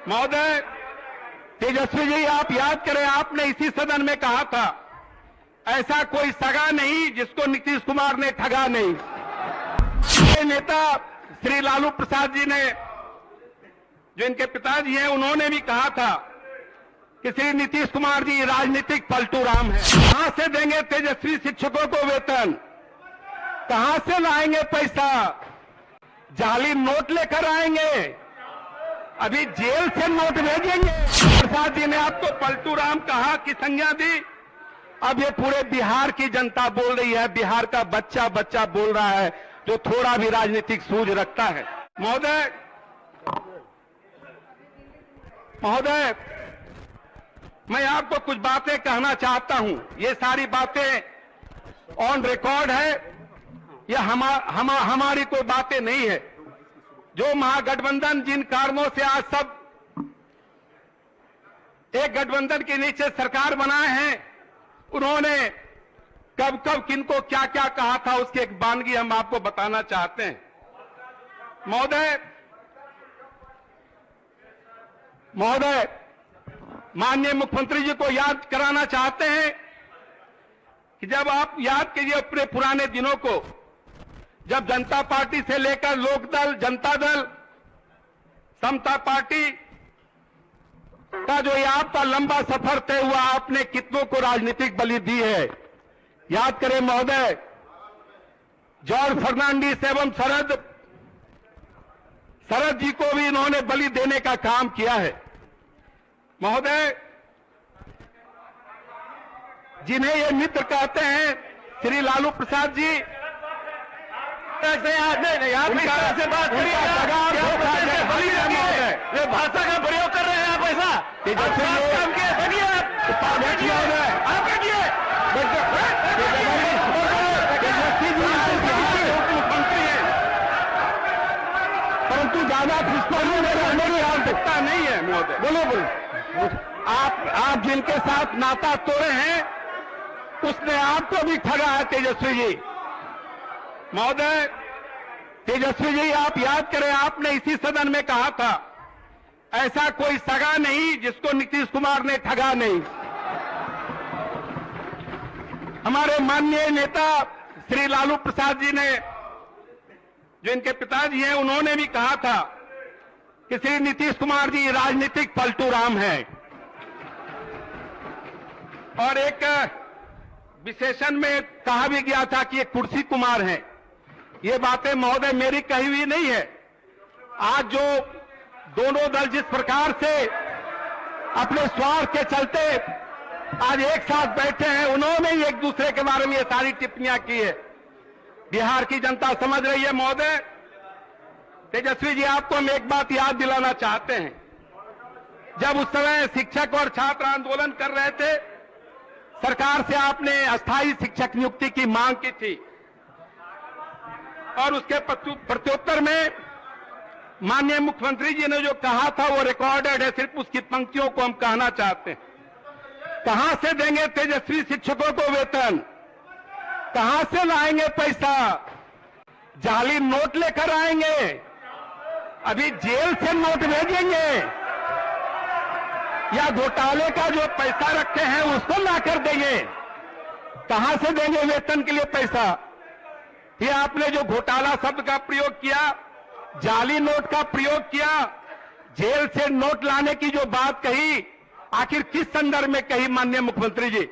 महोदय, तेजस्वी जी, आप याद करें, आपने इसी सदन में कहा था ऐसा कोई सगा नहीं जिसको नीतीश कुमार ने ठगा नहीं। ये नेता श्री लालू प्रसाद जी ने, जो इनके पिताजी हैं, उन्होंने भी कहा था कि श्री नीतीश कुमार जी राजनीतिक पलटू राम है। कहां से देंगे तेजस्वी शिक्षकों को वेतन? कहां से लाएंगे पैसा? जाली नोट लेकर आएंगे? अभी जेल से नोट भेजेंगे? प्रसाद जी ने आपको पलटू राम कहा कि संज्ञा दी। अब ये पूरे बिहार की जनता बोल रही है, बिहार का बच्चा बच्चा बोल रहा है जो थोड़ा भी राजनीतिक सूझ रखता है। महोदय, मैं आपको कुछ बातें कहना चाहता हूं। ये सारी बातें ऑन रिकॉर्ड है, यह हमारी कोई बातें नहीं है। जो महागठबंधन जिन कारणों से आज सब एक गठबंधन के नीचे सरकार बनाए हैं, उन्होंने कब कब किनको क्या क्या कहा था, उसकी एक वानगी हम आपको बताना चाहते हैं। महोदय, माननीय मुख्यमंत्री जी को याद कराना चाहते हैं कि जब आप याद कीजिए अपने पुराने दिनों को, जब जनता पार्टी से लेकर लोकदल, जनता दल, समता पार्टी का जो ये आपका लंबा सफर तय हुआ, आपने कितनों को राजनीतिक बलि दी है। याद करें महोदय, जॉर्ज फर्नांडिस एवं शरद जी को भी इन्होंने बलि देने का काम किया है। महोदय, जिन्हें ये मित्र कहते हैं श्री लालू प्रसाद जी, से बात ये भाषा का प्रयोग कर रहे हैं आप ऐसा? मुख्यमंत्री है, परंतु ज्यादा पुष्पानी रहने की आवश्यकता नहीं है। महोदय, बोलो। आप जिनके साथ नाता तोड़े हैं, उसने आपको भी ठगा है तेजस्वी जी। महोदय, तेजस्वी जी, आप याद करें, आपने इसी सदन में कहा था ऐसा कोई सगा नहीं जिसको नीतीश कुमार ने ठगा नहीं। हमारे माननीय नेता श्री लालू प्रसाद जी ने, जो इनके पिताजी हैं, उन्होंने भी कहा था कि श्री नीतीश कुमार जी राजनीतिक पलटू राम है। और एक विशेषण में कहा भी गया था कि ये कुर्सी कुमार हैं। ये बातें महोदय मेरी कही हुई नहीं है। आज जो दोनों दल जिस प्रकार से अपने स्वार्थ के चलते आज एक साथ बैठे हैं, उन्होंने ही एक दूसरे के बारे में ये सारी टिप्पणियां की है। बिहार की जनता समझ रही है। महोदय, तेजस्वी जी, आपको हम एक बात याद दिलाना चाहते हैं। जब उस समय शिक्षक और छात्र आंदोलन कर रहे थे, सरकार से आपने अस्थायी शिक्षक नियुक्ति की मांग की थी और उसके प्रत्युत्तर में माननीय मुख्यमंत्री जी ने जो कहा था वो रिकॉर्डेड है। सिर्फ उसकी पंक्तियों को हम कहना चाहते हैं। कहां से देंगे तेजस्वी शिक्षकों को वेतन? कहां से लाएंगे पैसा? जाली नोट लेकर आएंगे? अभी जेल से नोट भेजेंगे या घोटाले का जो पैसा रखे हैं उसको लाकर देंगे? कहां से देंगे वेतन के लिए पैसा? ये आपने जो घोटाला शब्द का प्रयोग किया, जाली नोट का प्रयोग किया, जेल से नोट लाने की जो बात कही, आखिर किस संदर्भ में कही माननीय मुख्यमंत्री जी?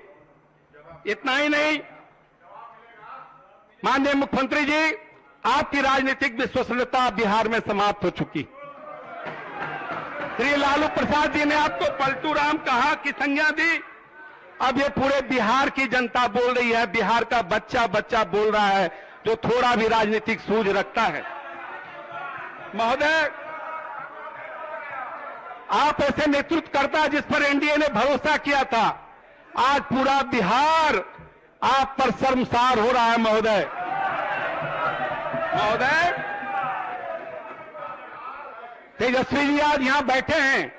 इतना ही नहीं, माननीय मुख्यमंत्री जी, आपकी राजनीतिक विश्वसनीयता बिहार में समाप्त हो चुकी। श्री लालू प्रसाद जी ने आपको पलटू राम कहा कि संज्ञा दी। अब ये पूरे बिहार की जनता बोल रही है, बिहार का बच्चा बच्चा बोल रहा है जो थोड़ा भी राजनीतिक सूझ रखता है। महोदय, आप ऐसे नेतृत्वकर्ता जिस पर एनडीए ने भरोसा किया था, आज पूरा बिहार आप पर शर्मसार हो रहा है। महोदय, तेजस्वी जी आज यहां बैठे हैं।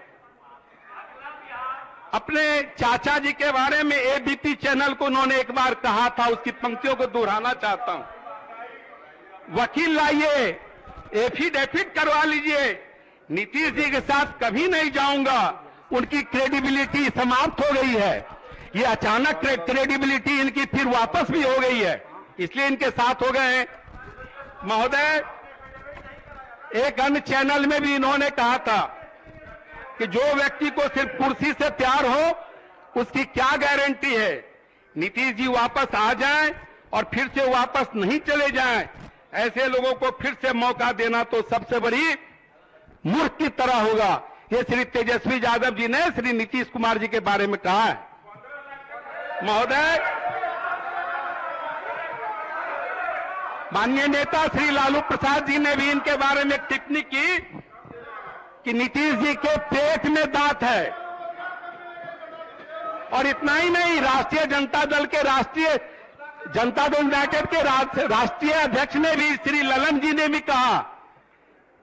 अपने चाचा जी के बारे में एबीपी चैनल को उन्होंने एक बार कहा था, उसकी पंक्तियों को दोहराना चाहता हूं। वकील लाइए, एफिडेविट करवा लीजिए, नीतीश जी के साथ कभी नहीं जाऊंगा, उनकी क्रेडिबिलिटी समाप्त हो गई है। ये अचानक क्रेडिबिलिटी इनकी फिर वापस भी हो गई है, इसलिए इनके साथ हो गए हैं। महोदय, एक अन्य चैनल में भी इन्होंने कहा था कि जो व्यक्ति को सिर्फ कुर्सी से प्यार हो उसकी क्या गारंटी है, नीतीश जी वापस आ जाएं और फिर से वापस नहीं चले जाएं। ऐसे लोगों को फिर से मौका देना तो सबसे बड़ी मूर्ख की तरह होगा। ये श्री तेजस्वी यादव जी ने श्री नीतीश कुमार जी के बारे में कहा है। महोदय, माननीय नेता श्री लालू प्रसाद जी ने भी इनके बारे में टिप्पणी की कि नीतीश जी के पेट में दांत है। और इतना ही नहीं, राष्ट्रीय जनता दल के जनता दल यूनाइटेड के राष्ट्रीय अध्यक्ष ने भी, श्री ललन जी ने भी कहा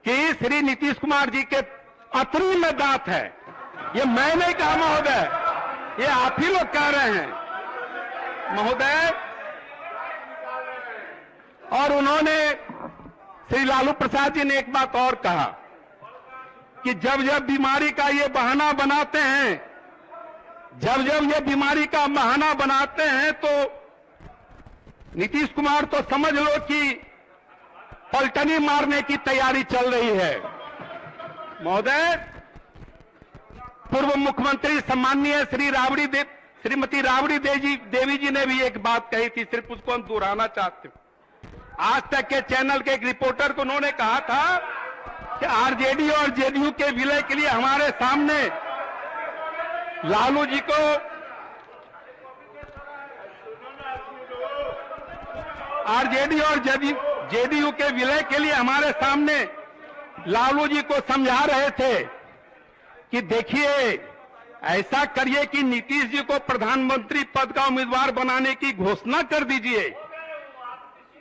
कि श्री नीतीश कुमार जी के अतरी में दांत है। ये मैं नहीं कहा महोदय, ये आप ही लोग कह रहे हैं महोदय। और उन्होंने, श्री लालू प्रसाद जी ने एक बात और कहा कि जब जब बीमारी का ये बहाना बनाते हैं, जब जब ये बीमारी का बहाना बनाते हैं तो नीतीश कुमार तो समझ लो कि पलटनी मारने की तैयारी चल रही है। महोदय, पूर्व मुख्यमंत्री सम्माननीय श्रीमती राबड़ी देवी जी ने भी एक बात कही थी, सिर्फ उसको हम दोहराना चाहते हैं। आज तक के चैनल के एक रिपोर्टर को उन्होंने कहा था कि आरजेडी और जेडीयू के विलय के लिए हमारे सामने लालू जी को आरजेडी और जेडीयू के विलय के लिए हमारे सामने लालू जी को समझा रहे थे कि देखिए, ऐसा करिए कि नीतीश जी को प्रधानमंत्री पद का उम्मीदवार बनाने की घोषणा कर दीजिए,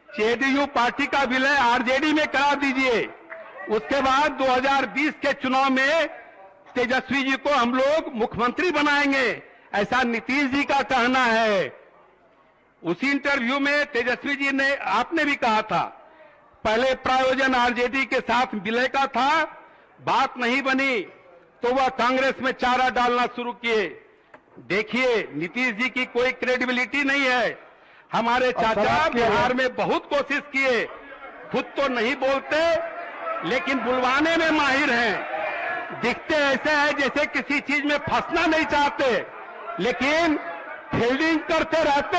जेडीयू पार्टी का विलय आरजेडी में करा दीजिए, उसके बाद 2020 के चुनाव में तेजस्वी जी को हम लोग मुख्यमंत्री बनाएंगे, ऐसा नीतीश जी का कहना है। उसी इंटरव्यू में तेजस्वी जी ने, आपने भी कहा था, पहले प्रायोजन आरजेडी के साथ विलय का था, बात नहीं बनी तो वह कांग्रेस में चारा डालना शुरू किए। देखिए, नीतीश जी की कोई क्रेडिबिलिटी नहीं है। हमारे चाचा बिहार में बहुत कोशिश किए, खुद तो नहीं बोलते लेकिन बुलवाने में माहिर हैं। दिखते ऐसे है जैसे किसी चीज में फंसना नहीं चाहते, लेकिन फील्डिंग करते रहते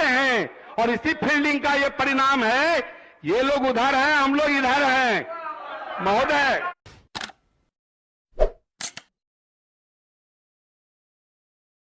हैं और इसी फील्डिंग का ये परिणाम है। ये लोग उधर हैं, हम लोग इधर हैं। महोदय,